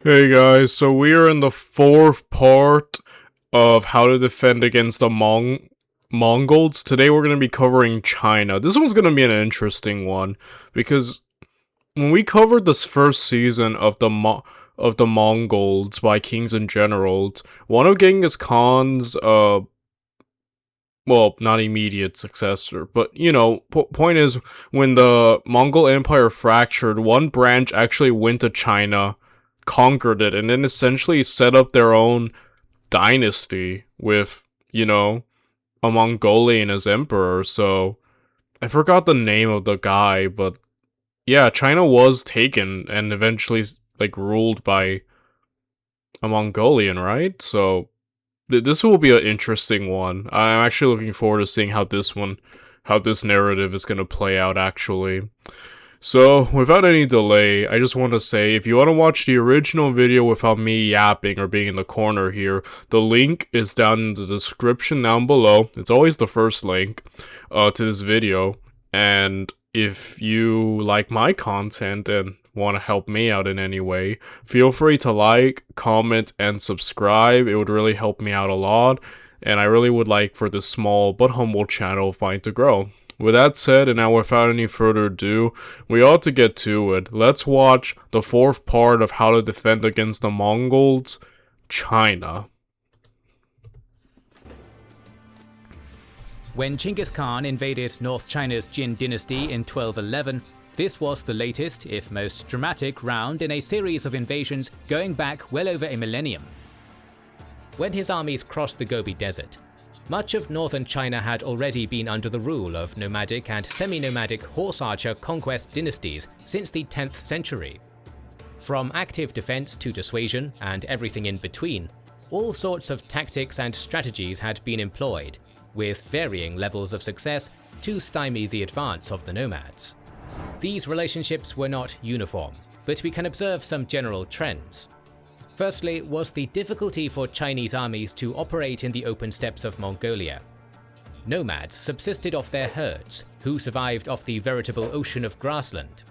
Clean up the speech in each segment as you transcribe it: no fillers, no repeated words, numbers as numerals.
Hey guys, so we are in the fourth part of how to defend against the Mongols. Today we're going to be covering China. This one's going to be an interesting one because when we covered this first season of the Mongols by kings and generals, one of Genghis Khan's well, not immediate successor, but point is when the Mongol Empire fractured, one branch actually went to China, conquered it, and then essentially set up their own dynasty with, a Mongolian as emperor. So I forgot the name of the guy, but yeah, China was taken and eventually ruled by a Mongolian, right? So this will be an interesting one. I'm actually looking forward to seeing how this narrative is going to play out actually. So, without any delay, I just want to say, if you want to watch the original video without me yapping or being in the corner here, the link is down in the description down below. It's always the first link to this video. And if you like my content and want to help me out in any way, feel free to like, comment, and subscribe. It would really help me out a lot. And I really would like for this small but humble channel of mine to grow. With that said, and now without any further ado, we ought to get to it. Let's watch the fourth part of how to defend against the Mongols, China. When Genghis Khan invaded North China's Jin dynasty in 1211, this was the latest, if most dramatic, round in a series of invasions going back well over a millennium. When his armies crossed the Gobi Desert, much of northern China had already been under the rule of nomadic and semi-nomadic horse archer conquest dynasties since the 10th century. From active defense to dissuasion and everything in between, all sorts of tactics and strategies had been employed, with varying levels of success, to stymie the advance of the nomads. These relationships were not uniform, but we can observe some general trends. Firstly was the difficulty for Chinese armies to operate in the open steppes of Mongolia. Nomads subsisted off their herds, who survived off the veritable ocean of grassland.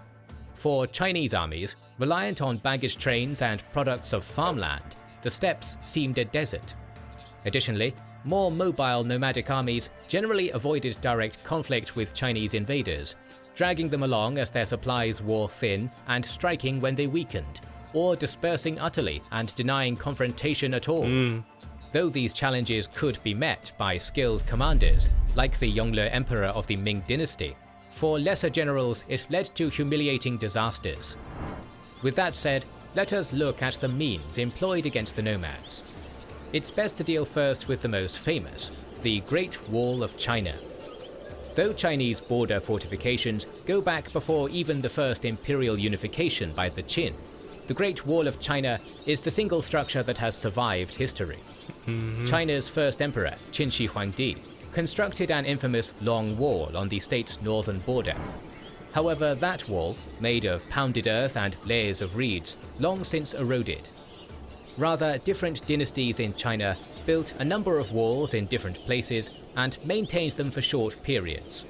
For Chinese armies, reliant on baggage trains and products of farmland, the steppes seemed a desert. Additionally, more mobile nomadic armies generally avoided direct conflict with Chinese invaders, dragging them along as their supplies wore thin and striking when they weakened, or dispersing utterly and denying confrontation at all. Though these challenges could be met by skilled commanders, like the Yongle Emperor of the Ming dynasty, for lesser generals it led to humiliating disasters. With that said, let us look at the means employed against the nomads. It's best to deal first with the most famous, the Great Wall of China. Though Chinese border fortifications go back before even the first imperial unification by the Qin, the Great Wall of China is the single structure that has survived history. China's first emperor, Qin Shi Huangdi, constructed an infamous long wall on the state's northern border. However, that wall, made of pounded earth and layers of reeds, long since eroded. Rather, different dynasties in China built a number of walls in different places and maintained them for short periods.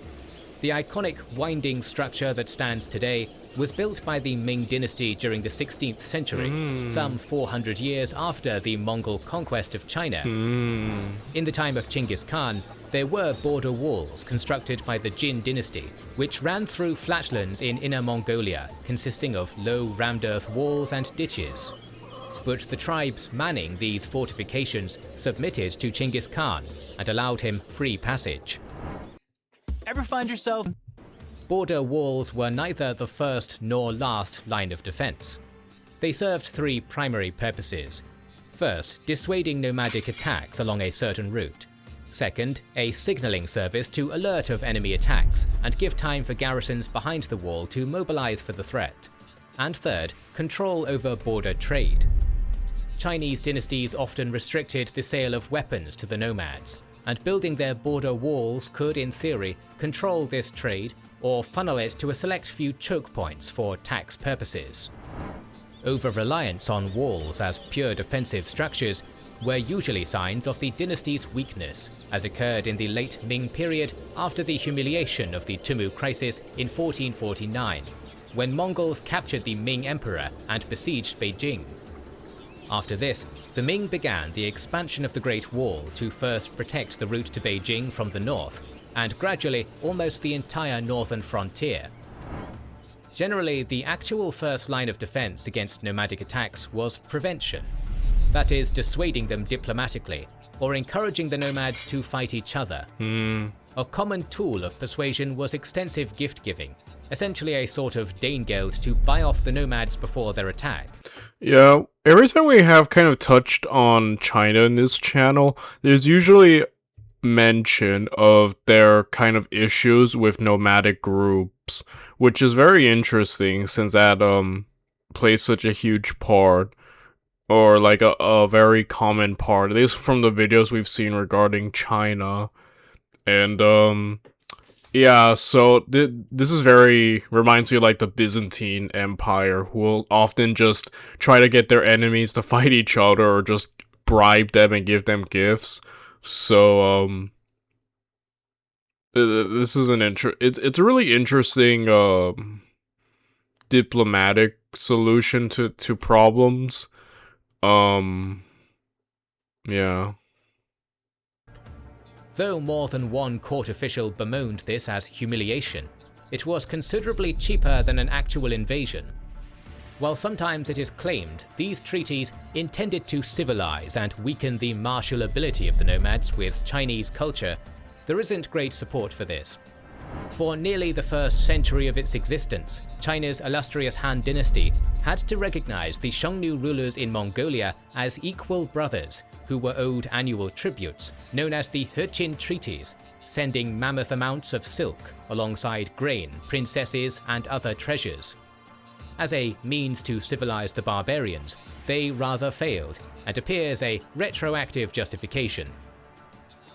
The iconic winding structure that stands today was built by the Ming dynasty during the 16th century, some 400 years after the Mongol conquest of China. In the time of Genghis Khan, there were border walls constructed by the Jin dynasty, which ran through flatlands in Inner Mongolia, consisting of low rammed earth walls and ditches. But the tribes manning these fortifications submitted to Genghis Khan and allowed him free passage. Ever find yourself? Border walls were neither the first nor last line of defense. They served three primary purposes. First, dissuading nomadic attacks along a certain route. Second, a signaling service to alert of enemy attacks and give time for garrisons behind the wall to mobilize for the threat. And third, control over border trade. Chinese dynasties often restricted the sale of weapons to the nomads, and building their border walls could, in theory, control this trade or funnel it to a select few choke points for tax purposes. Over-reliance on walls as pure defensive structures were usually signs of the dynasty's weakness, as occurred in the late Ming period after the humiliation of the Tumu crisis in 1449, when Mongols captured the Ming Emperor and besieged Beijing. After this, the Ming began the expansion of the Great Wall to first protect the route to Beijing from the north, and gradually almost the entire northern frontier. Generally, the actual first line of defense against nomadic attacks was prevention. That is, dissuading them diplomatically, or encouraging the nomads to fight each other. A common tool of persuasion was extensive gift-giving, essentially a sort of Danegeld to buy off the nomads before their attack. Yeah, every time we have kind of touched on China in this channel, there's usually mention of their kind of issues with nomadic groups, which is very interesting since that plays such a huge part, or like a very common part, at least from the videos we've seen regarding China. And yeah, so this is reminds me of like the Byzantine Empire, who will often just try to get their enemies to fight each other or just bribe them and give them gifts. So this is it's a really interesting diplomatic solution to problems. Yeah. Though more than one court official bemoaned this as humiliation, it was considerably cheaper than an actual invasion. While sometimes it is claimed these treaties intended to civilize and weaken the martial ability of the nomads with Chinese culture, there isn't great support for this. For nearly the first century of its existence, China's illustrious Han dynasty had to recognize the Xiongnu rulers in Mongolia as equal brothers who were owed annual tributes, known as the Heqin Treaties, sending mammoth amounts of silk alongside grain, princesses, and other treasures. As a means to civilize the barbarians, they rather failed, and appears a retroactive justification.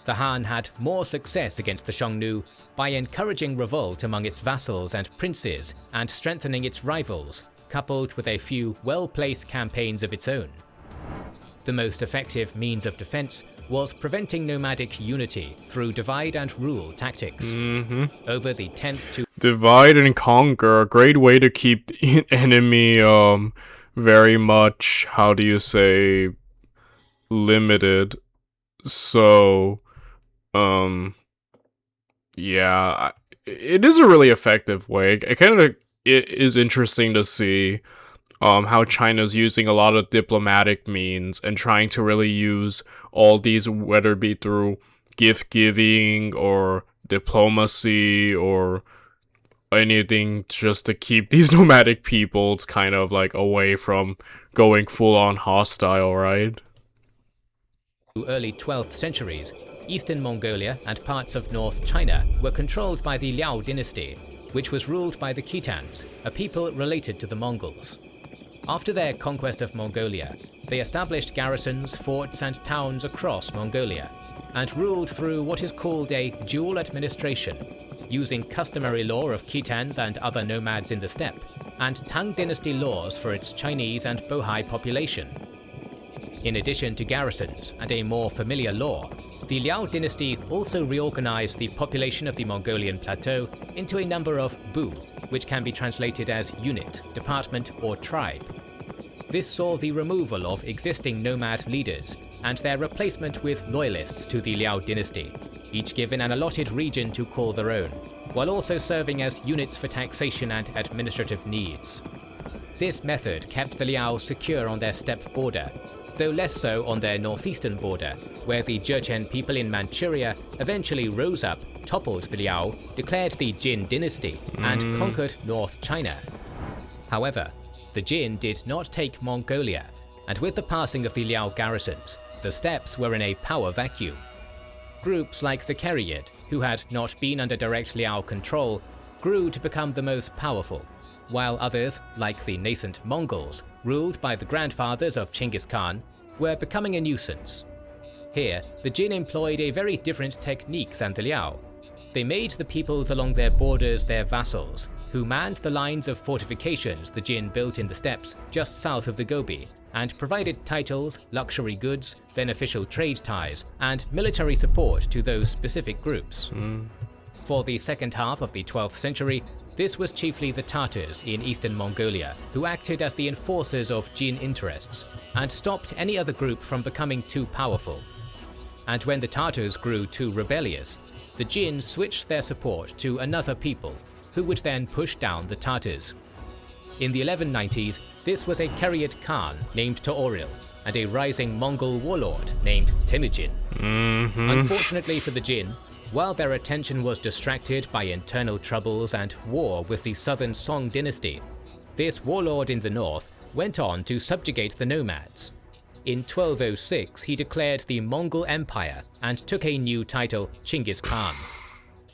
The Han had more success against the Xiongnu by encouraging revolt among its vassals and princes and strengthening its rivals, coupled with a few well-placed campaigns of its own. The most effective means of defense was preventing nomadic unity through divide and rule tactics. Over the 10th to divide and conquer, a great way to keep the enemy very much, how do you say, limited. So yeah, it is a really effective way. It is interesting to see how China's using a lot of diplomatic means and trying to really use all these, whether it be through gift giving or diplomacy or anything, just to keep these nomadic peoples kind of like away from going full on hostile, right? Early 12th centuries, eastern Mongolia and parts of North China were controlled by the Liao dynasty, which was ruled by the Khitans, a people related to the Mongols. After their conquest of Mongolia, they established garrisons, forts, and towns across Mongolia, and ruled through what is called a dual administration, using customary law of Khitans and other nomads in the steppe, and Tang dynasty laws for its Chinese and Bohai population. In addition to garrisons and a more familiar law, the Liao dynasty also reorganized the population of the Mongolian plateau into a number of bu, which can be translated as unit, department, or tribe. This saw the removal of existing nomad leaders and their replacement with loyalists to the Liao dynasty, each given an allotted region to call their own, while also serving as units for taxation and administrative needs. This method kept the Liao secure on their steppe border, though less so on their northeastern border, where the Jurchen people in Manchuria eventually rose up, toppled the Liao, declared the Jin dynasty, and conquered North China. However, the Jin did not take Mongolia, and with the passing of the Liao garrisons, the steppes were in a power vacuum. Groups like the Keriid, who had not been under direct Liao control, grew to become the most powerful, while others, like the nascent Mongols, ruled by the grandfathers of Genghis Khan, were becoming a nuisance. Here, the Jin employed a very different technique than the Liao. They made the peoples along their borders their vassals, who manned the lines of fortifications the Jin built in the steppes just south of the Gobi, and provided titles, luxury goods, beneficial trade ties, and military support to those specific groups. For the second half of the 12th century, this was chiefly the Tatars in eastern Mongolia who acted as the enforcers of Jin interests and stopped any other group from becoming too powerful. And when the Tatars grew too rebellious, the Jin switched their support to another people, who would then push down the Tatars. In the 1190s, this was a Kiryat Khan named To'oril and a rising Mongol warlord named Temujin. Unfortunately for the Jin, while their attention was distracted by internal troubles and war with the southern Song dynasty, this warlord in the north went on to subjugate the nomads. In 1206, he declared the Mongol Empire and took a new title, Chinggis Khan.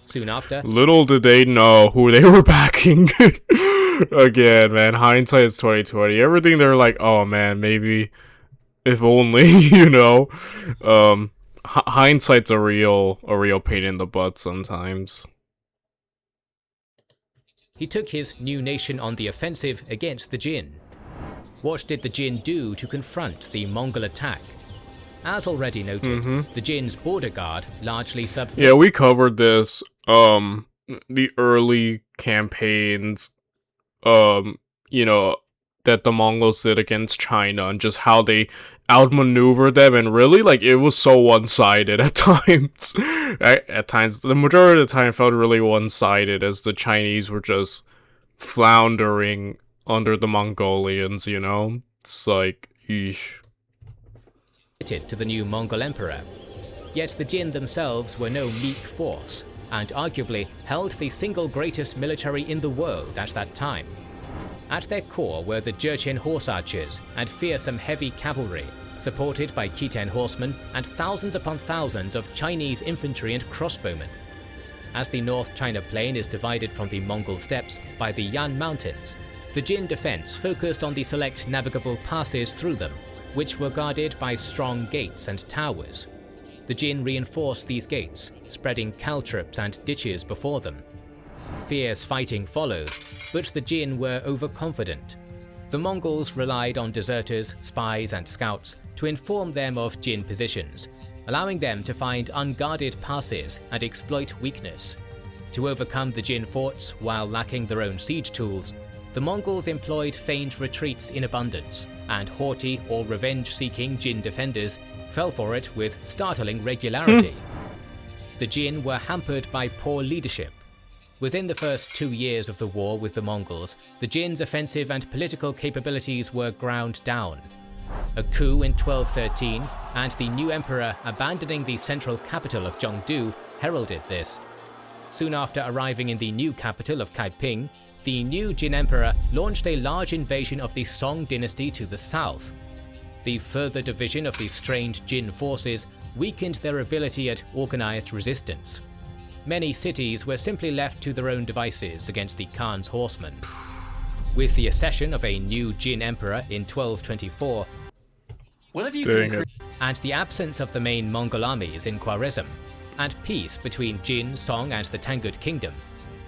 Soon after, Little did they know who they were backing. Again, man, hindsight is 2020. Everything they're like, oh man, maybe, if only, you know. Hindsight's a real pain in the butt sometimes. he took his new nation on the offensive against the Jin. What did the Jin do to confront the Mongol attack? As already noted, the Jin's border guard largely submitted. Yeah, we covered this. The early campaigns, you know, that the Mongols did against China and just how they outmaneuvered them, and really, like, it was so one-sided at times. At times, the majority of the time felt really one-sided as the Chinese were just floundering under the Mongolians, you know? It's like, eesh. To the new Mongol emperor. Yet the Jin themselves were no meek force, and arguably held the single greatest military in the world at that time. At their core were the Jurchen horse archers and fearsome heavy cavalry, supported by Khitan horsemen and thousands upon thousands of Chinese infantry and crossbowmen. As the North China Plain is divided from the Mongol steppes by the Yan Mountains, the Jin defense focused on the select navigable passes through them, which were guarded by strong gates and towers. The Jin reinforced these gates, spreading caltrops and ditches before them. Fierce fighting followed, but the Jin were overconfident. The Mongols relied on deserters, spies and scouts to inform them of Jin positions, allowing them to find unguarded passes and exploit weakness. To overcome the Jin forts while lacking their own siege tools, the Mongols employed feigned retreats in abundance, and haughty or revenge-seeking Jin defenders fell for it with startling regularity. The Jin were hampered by poor leadership. Within the first 2 years of the war with the Mongols, the Jin's offensive and political capabilities were ground down. A coup in 1213 and the new emperor abandoning the central capital of Zhengdu heralded this. Soon after arriving in the new capital of Kaiping, the new Jin emperor launched a large invasion of the Song dynasty to the south. The further division of the strained Jin forces weakened their ability at organized resistance. Many cities were simply left to their own devices against the Khan's horsemen. With the accession of a new Jin emperor in 1224, What have you and the absence of the main Mongol armies in Khwarezm, and peace between Jin, Song and the Tangut Kingdom,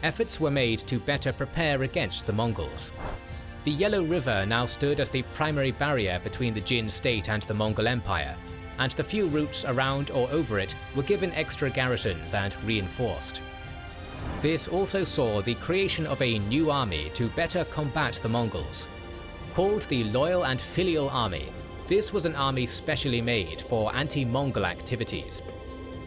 efforts were made to better prepare against the Mongols. The Yellow River now stood as the primary barrier between the Jin state and the Mongol Empire, and the few routes around or over it were given extra garrisons and reinforced. This also saw the creation of a new army to better combat the Mongols. Called the Loyal and Filial Army, this was an army specially made for anti-Mongol activities.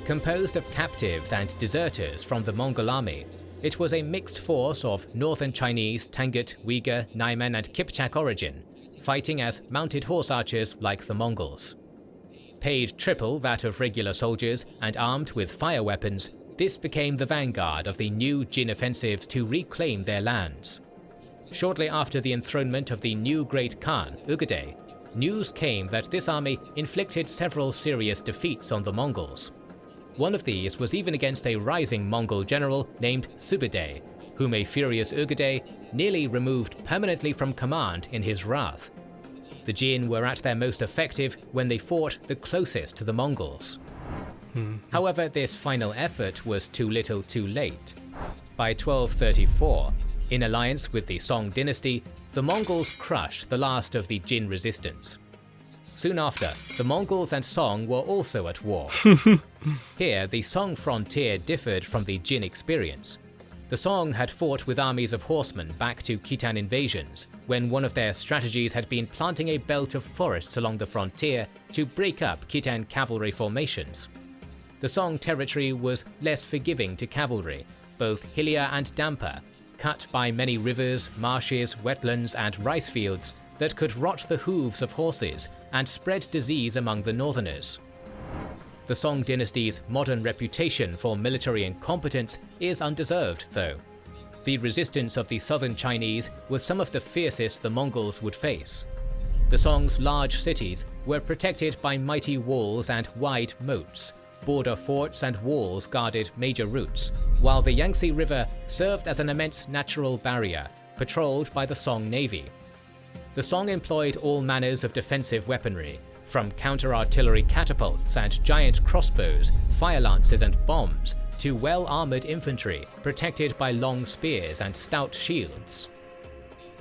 Composed of captives and deserters from the Mongol army, it was a mixed force of northern Chinese, Tangut, Uyghur, Naiman and Kipchak origin, fighting as mounted horse archers like the Mongols. Paid triple that of regular soldiers and armed with fire weapons, this became the vanguard of the new Jin offensives to reclaim their lands. Shortly after the enthronement of the new Great Khan, Ugade, news came that this army inflicted several serious defeats on the Mongols. One of these was even against a rising Mongol general named Sube'etei, whom a furious Ugade nearly removed permanently from command in his wrath. The Jin were at their most effective when they fought the closest to the Mongols. However, this final effort was too little too late. By 1234, in alliance with the Song dynasty, the Mongols crushed the last of the Jin resistance. Soon after, the Mongols and Song were also at war. Here, the Song frontier differed from the Jin experience. The Song had fought with armies of horsemen back to Khitan invasions, when one of their strategies had been planting a belt of forests along the frontier to break up Khitan cavalry formations. The Song territory was less forgiving to cavalry, both hillier and damper, cut by many rivers, marshes, wetlands, and rice fields that could rot the hooves of horses and spread disease among the northerners. The Song dynasty's modern reputation for military incompetence is undeserved, though. The resistance of the southern Chinese was some of the fiercest the Mongols would face. The Song's large cities were protected by mighty walls and wide moats. Border forts and walls guarded major routes, while the Yangtze River served as an immense natural barrier, patrolled by the Song navy. The Song employed all manners of defensive weaponry, from counter-artillery catapults and giant crossbows, fire lances and bombs, to well-armored infantry protected by long spears and stout shields.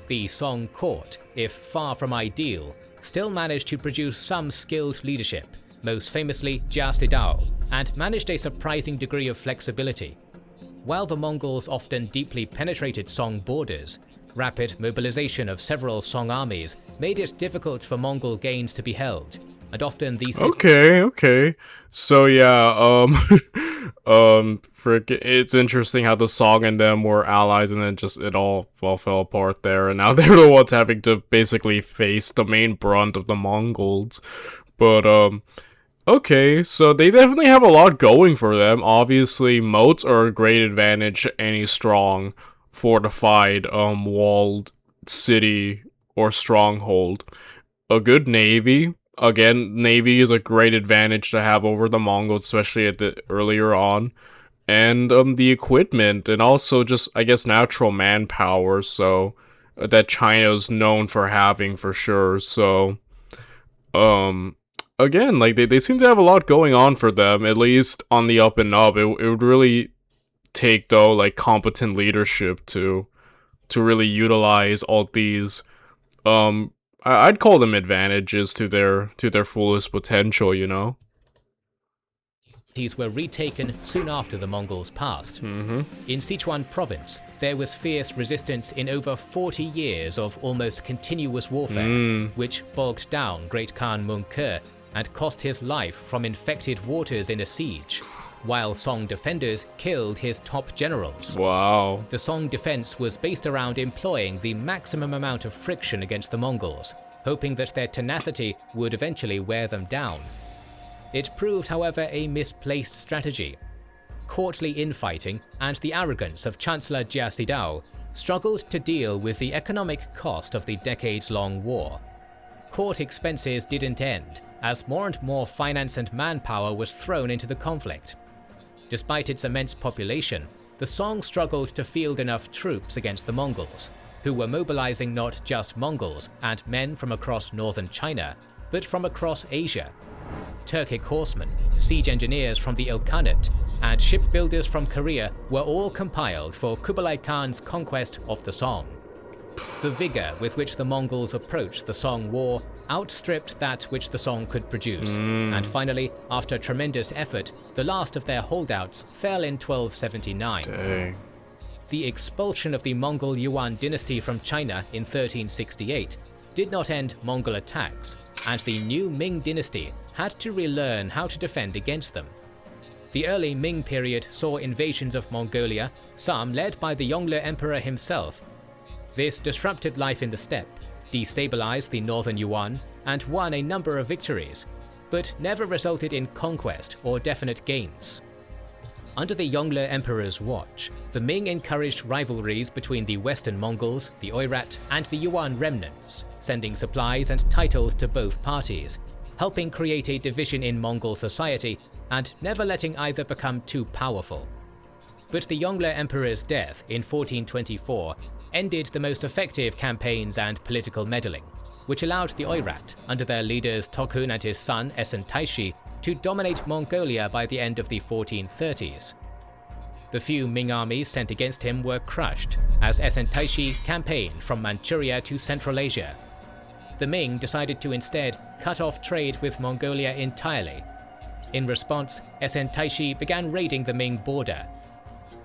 The Song court, if far from ideal, still managed to produce some skilled leadership, most famously Jia Sidao, and managed a surprising degree of flexibility. While the Mongols often deeply penetrated Song borders, rapid mobilization of several Song armies made it difficult for Mongol gains to be held, and often these Okay. So yeah, it's interesting how the Song and them were allies, and then just it all fell apart there, and now they're the ones having to basically face the main brunt of the Mongols. But okay, so they definitely have a lot going for them. Obviously, moats are a great advantage to any strong, fortified, walled city or stronghold. A good navy. Again, navy is a great advantage to have over the Mongols, especially at the earlier on. And the equipment, and also just, I guess, natural manpower, so that China's known for having for sure. So, again, like they seem to have a lot going on for them, at least on the up and up. It would really take, though, like competent leadership to really utilize all these I'd call them advantages to their fullest potential, you know. These were retaken soon after the Mongols passed. In Sichuan province, there was fierce resistance in over 40 years of almost continuous warfare, which bogged down Great Khan Mung Ke and cost his life from infected waters in a siege, while Song defenders killed his top generals. Wow. The Song defense was based around employing the maximum amount of friction against the Mongols, hoping that their tenacity would eventually wear them down. It proved, however, a misplaced strategy. Courtly infighting and the arrogance of Chancellor Jia Sidao struggled to deal with the economic cost of the decades-long war. Court expenses didn't end, as more and more finance and manpower was thrown into the conflict. Despite its immense population, the Song struggled to field enough troops against the Mongols, who were mobilizing not just Mongols and men from across northern China, but from across Asia. Turkic horsemen, siege engineers from the Ilkhanate, and shipbuilders from Korea were all compiled for Kublai Khan's conquest of the Song. The vigor with which the Mongols approached the Song war outstripped that which the Song could produce, and finally, after tremendous effort, the last of their holdouts fell in 1279. Dang. The expulsion of the Mongol Yuan dynasty from China in 1368 did not end Mongol attacks, and the new Ming dynasty had to relearn how to defend against them. The early Ming period saw invasions of Mongolia, some led by the Yongle Emperor himself. This disrupted life in the steppe, destabilized the northern Yuan, and won a number of victories, but never resulted in conquest or definite gains. Under the Yongle Emperor's watch, the Ming encouraged rivalries between the Western Mongols, the Oirat, and the Yuan remnants, sending supplies and titles to both parties, helping create a division in Mongol society and never letting either become too powerful. But the Yongle Emperor's death in 1424 ended the most effective campaigns and political meddling, which allowed the Oirat, under their leaders Tokhun and his son Esen Taishi, to dominate Mongolia by the end of the 1430s. The few Ming armies sent against him were crushed, as Esen Taishi campaigned from Manchuria to Central Asia. the Ming decided to instead cut off trade with Mongolia entirely. In response, SN Taishi began raiding the Ming border.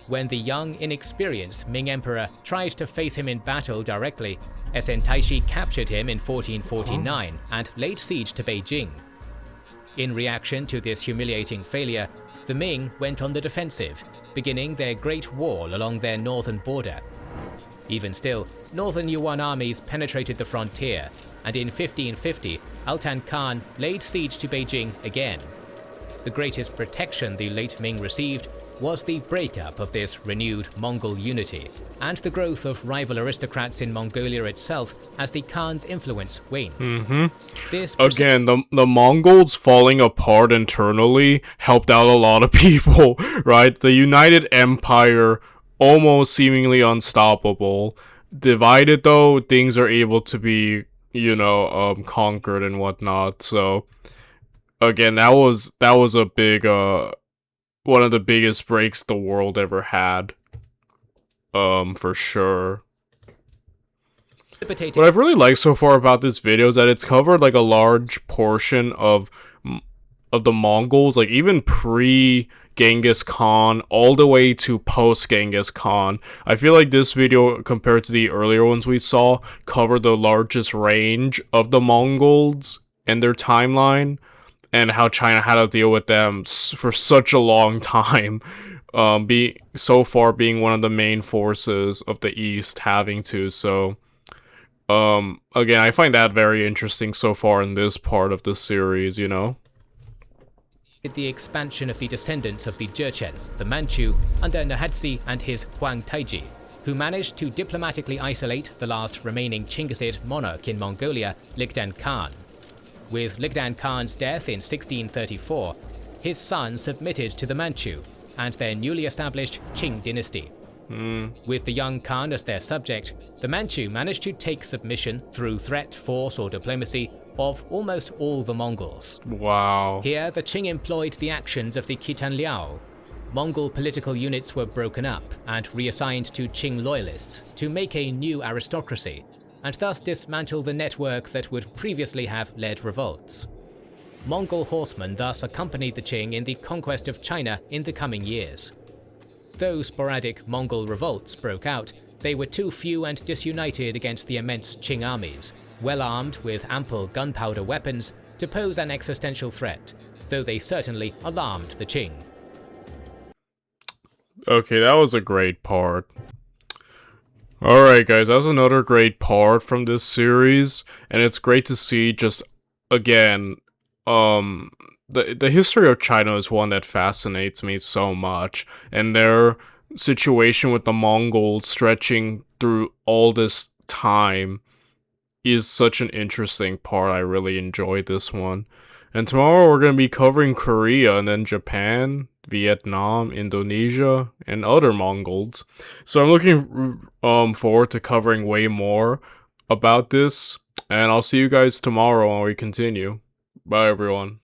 When the young, inexperienced Ming emperor tried to face him in battle directly, SN Taishi captured him in 1449 and laid siege to Beijing. In reaction to this humiliating failure, the Ming went on the defensive, beginning their Great Wall along their northern border. Even still, northern Yuan armies penetrated the frontier, and in 1550, Altan Khan laid siege to Beijing again. The greatest protection the late Ming received was the breakup of this renewed Mongol unity, and the growth of rival aristocrats in Mongolia itself as the Khan's influence waned. Again, the Mongols falling apart internally helped out a lot of people, right? The United Empire, almost seemingly unstoppable. Divided though, things are able to be, conquered and whatnot. So, again, that was a big, one of the biggest breaks the world ever had. For sure. What I've really liked so far about this video is that it's covered like a large portion of the Mongols, like even pre-Genghis Khan all the way to post-Genghis Khan. I feel like this video, compared to the earlier ones we saw, covered the largest range of the Mongols and their timeline, and how China had to deal with them for such a long time. Being one of the main forces of the East having to, so... again, I find that very interesting so far in this part of the series, The expansion of the descendants of the Jurchen, the Manchu, under Nurhaci and his Huang Taiji, who managed to diplomatically isolate the last remaining Chinggisid monarch in Mongolia, Ligdan Khan. With Ligdan Khan's death in 1634, his son submitted to the Manchu and their newly established Qing dynasty. With the young Khan as their subject, the Manchu managed to take submission through threat, force, or diplomacy of almost all the Mongols. Wow. Here, the Qing employed the actions of the Khitan Liao. Mongol political units were broken up and reassigned to Qing loyalists to make a new aristocracy, and thus dismantle the network that would previously have led revolts. Mongol horsemen thus accompanied the Qing in the conquest of China in the coming years. Though sporadic Mongol revolts broke out, they were too few and disunited against the immense Qing armies, well armed with ample gunpowder weapons, to pose an existential threat, though they certainly alarmed the Qing. Okay, that was a great part. Alright guys, that was another great part from this series, and it's great to see just, again, the history of China is one that fascinates me so much, and their situation with the Mongols stretching through all this time is such an interesting part. I really enjoyed this one. And tomorrow we're going to be covering Korea and then Japan, Vietnam, Indonesia, and other Mongols. So I'm looking forward to covering way more about this, and I'll see you guys tomorrow when we continue. Bye everyone.